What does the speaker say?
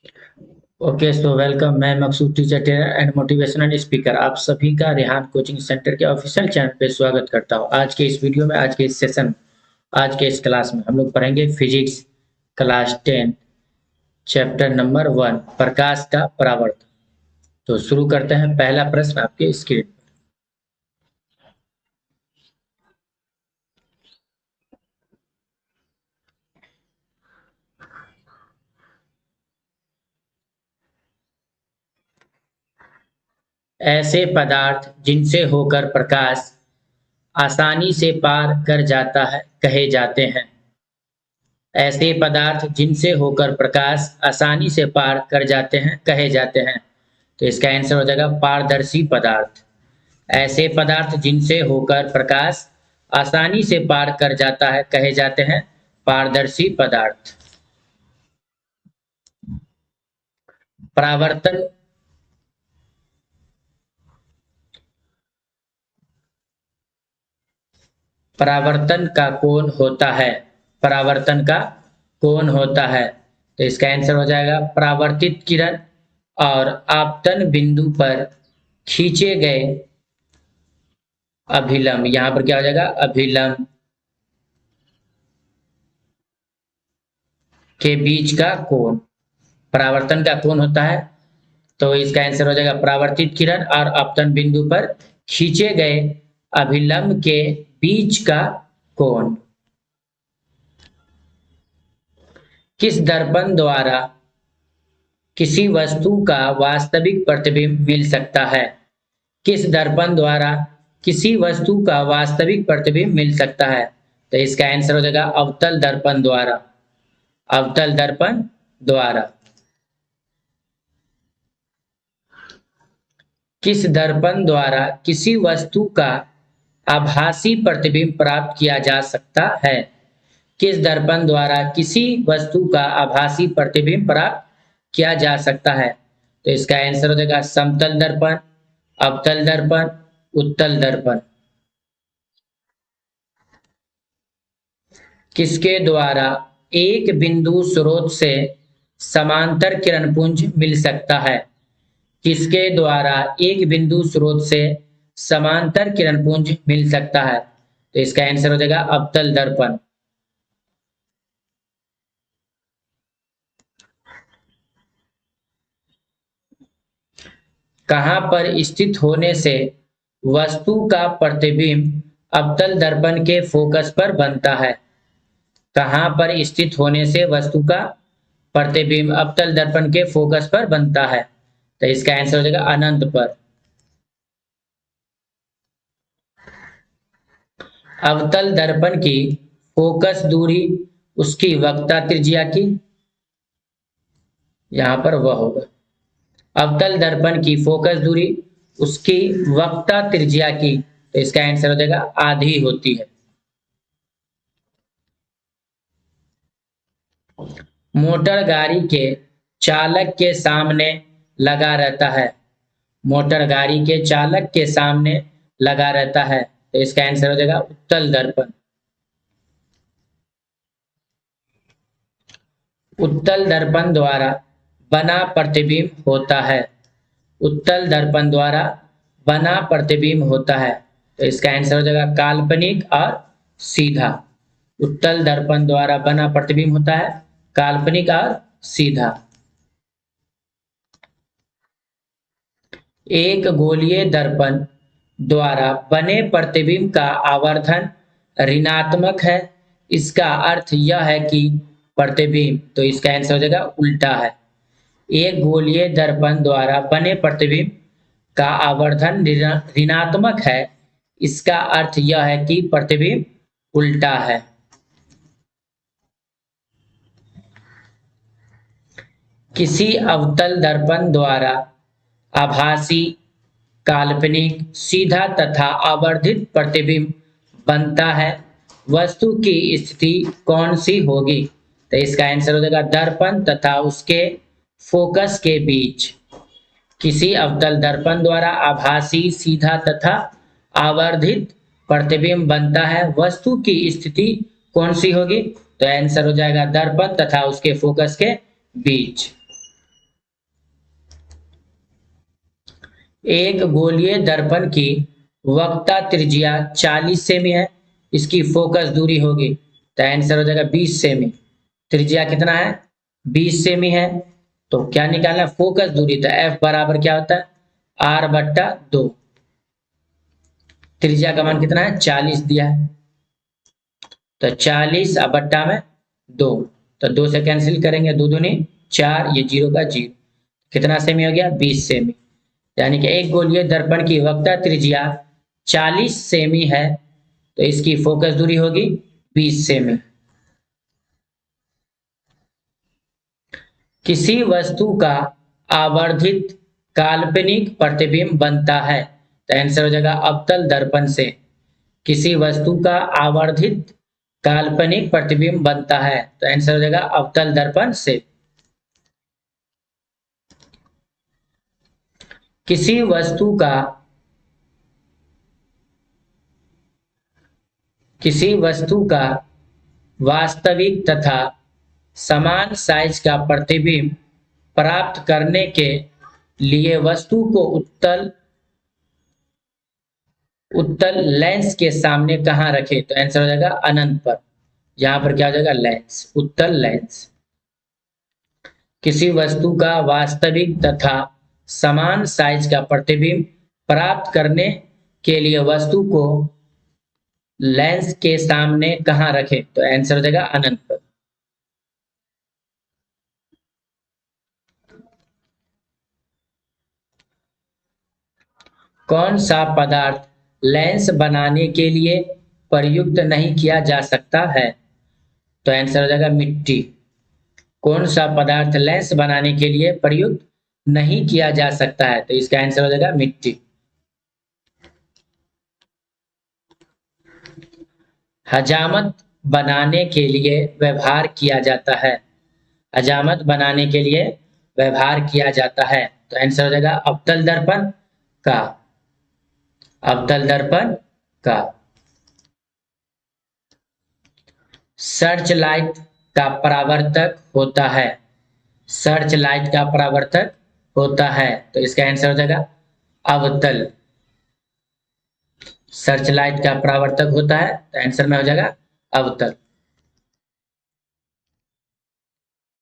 Okay so welcome. मैं Maqsood teacher trainer and motivational speaker आप सभी का रेहान कोचिंग सेंटर के ऑफिशियल चैनल पे स्वागत करता हूं। आज के इस वीडियो में, आज के इस सेशन में, आज के इस क्लास में हम लोग पढ़ेंगे फिजिक्स क्लास 10 चैप्टर नंबर 1 प्रकाश का परावर्तन। तो शुरू करते हैं। पहला प्रश्न आपके स्क्रीन। ऐसे पदार्थ जिनसे होकर प्रकाश आसानी से पार कर जाता है कहे जाते हैं। ऐसे पदार्थ जिनसे होकर प्रकाश आसानी से पार कर जाते हैं कहे जाते हैं। तो इसका आंसर हो जाएगा पारदर्शी पदार्थ। ऐसे पदार्थ जिनसे होकर प्रकाश आसानी से पार कर जाता है कहे जाते हैं पारदर्शी पदार्थ। परावर्तन परावर्तन का कोण होता है। परावर्तन का कोण होता है। तो इसका आंसर हो जाएगा परावर्तित किरण और आपतन बिंदु पर खींचे गए अभिलंब। यहां पर क्या हो जाएगा? अभिलंब के बीच का कोण। परावर्तन का कोण होता है, तो इसका आंसर हो जाएगा परावर्तित किरण और आपतन बिंदु पर खींचे गए अभिलंब के बीच का कोण। किस दर्पण द्वारा किसी वस्तु का वास्तविक प्रतिबिंब मिल सकता है? किस दर्पण द्वारा किसी वस्तु का वास्तविक प्रतिबिंब मिल सकता है? तो इसका आंसर हो जाएगा अवतल दर्पण द्वारा। अवतल दर्पण द्वारा। किस दर्पण द्वारा किसी वस्तु का आभासी प्रतिबिंब प्राप्त किया जा सकता है? किस दर्पण द्वारा किसी वस्तु का आभासी प्रतिबिंब प्राप्त किया जा सकता है? तो इसका आंसर हो जाएगा समतल दर्पण, अवतल दर्पण, उत्तल दर्पण। किसके द्वारा एक बिंदु स्रोत से समांतर किरणपुंज मिल सकता है? किसके द्वारा एक बिंदु स्रोत से समांतर किरणपुंज मिल सकता है? तो इसका आंसर हो जाएगा अवतल दर्पण। कहां पर स्थित होने से वस्तु का प्रतिबिंब अवतल दर्पण के फोकस पर बनता है? कहां पर स्थित होने से वस्तु का प्रतिबिंब अवतल दर्पण के फोकस पर बनता है? तो इसका आंसर हो जाएगा अनंत पर। अवतल दर्पण की फोकस दूरी उसकी वक्रता त्रिज्या की, यहां पर वह होगा। अवतल दर्पण की फोकस दूरी उसकी वक्रता त्रिज्या की, तो इसका आंसर हो जाएगा आधी होती है। मोटर गाड़ी के चालक के सामने लगा रहता है। मोटर गाड़ी के चालक के सामने लगा रहता है, तो इसका आंसर हो जाएगा उत्तल दर्पण। उत्तल दर्पण द्वारा बना प्रतिबिंब होता है। उत्तल दर्पण द्वारा बना प्रतिबिंब होता है, तो इसका आंसर हो जाएगा काल्पनिक और सीधा। उत्तल दर्पण द्वारा बना प्रतिबिंब होता है काल्पनिक और सीधा। एक गोलीय दर्पण द्वारा बने प्रतिबिंब का आवर्धन ऋणात्मक है। इसका अर्थ यह है कि प्रतिबिंब, तो इसका आंसर हो जाएगा उल्टा है। एक गोलीय दर्पण द्वारा बने प्रतिबिंब का आवर्धन ऋणात्मक है। इसका अर्थ यह है कि प्रतिबिंब उल्टा है। किसी अवतल दर्पण द्वारा आभासी, काल्पनिक, सीधा तथा आवर्धित प्रतिबिंब बनता है। वस्तु की स्थिति कौन सी होगी? तो इसका आंसर हो जाएगा दर्पण तथा उसके फोकस के बीच। किसी अवतल दर्पण द्वारा आभासी, सीधा तथा आवर्धित प्रतिबिंब बनता है। वस्तु की स्थिति कौन सी होगी? तो आंसर हो जाएगा दर्पण तथा उसके फोकस के बीच। एक गोलीय दर्पण की वक्रता त्रिज्या 40 सेमी है, इसकी फोकस दूरी होगी, तो आंसर हो जाएगा 20 सेमी। त्रिज्या कितना है? 20 सेमी है। तो क्या निकालना है? फोकस दूरी। तो एफ बराबर क्या होता है? R/2। त्रिज्या का मान कितना है? 40 दिया है, तो 40 अब बट्टा में 2, तो 2 से कैंसिल करेंगे, 2 दूनी 4, ये 0 का 0, कितना सेमी हो गया? 20 सेमी। यानी कि एक गोलीय दर्पण की वक्रता त्रिज्या 40 सेमी है, तो इसकी फोकस दूरी होगी 20 सेमी। किसी वस्तु का आवर्धित काल्पनिक प्रतिबिंब बनता है, तो आंसर हो जाएगा अवतल दर्पण से। किसी वस्तु का आवर्धित काल्पनिक प्रतिबिंब बनता है, तो आंसर हो जाएगा अवतल दर्पण से। किसी वस्तु का वास्तविक तथा समान साइज का प्रतिबिंब प्राप्त करने के लिए वस्तु को उत्तल लेंस के सामने कहां रखे, तो आंसर हो जाएगा अनंत पर। यहां पर क्या हो जाएगा? लेंस, उत्तल लेंस। किसी वस्तु का वास्तविक तथा समान साइज का प्रतिबिंब प्राप्त करने के लिए वस्तु को लेंस के सामने कहां रखे, तो आंसर हो जाएगा अनंत पर। कौन सा पदार्थ लेंस बनाने के लिए प्रयुक्त नहीं किया जा सकता है, तो आंसर हो जाएगा मिट्टी। कौन सा पदार्थ लेंस बनाने के लिए प्रयुक्त नहीं किया जा सकता है, तो इसका आंसर हो जाएगा मिट्टी। हजामत बनाने के लिए व्यवहार किया जाता है। हजामत बनाने के लिए व्यवहार किया जाता है, तो आंसर हो जाएगा अवतल दर्पण का। अवतल दर्पण का। सर्च लाइट का परावर्तक होता है। सर्च लाइट का परावर्तक होता है, तो इसका आंसर हो जाएगा अवतल। सर्च लाइट का परावर्तक होता है, तो आंसर में हो जाएगा अवतल।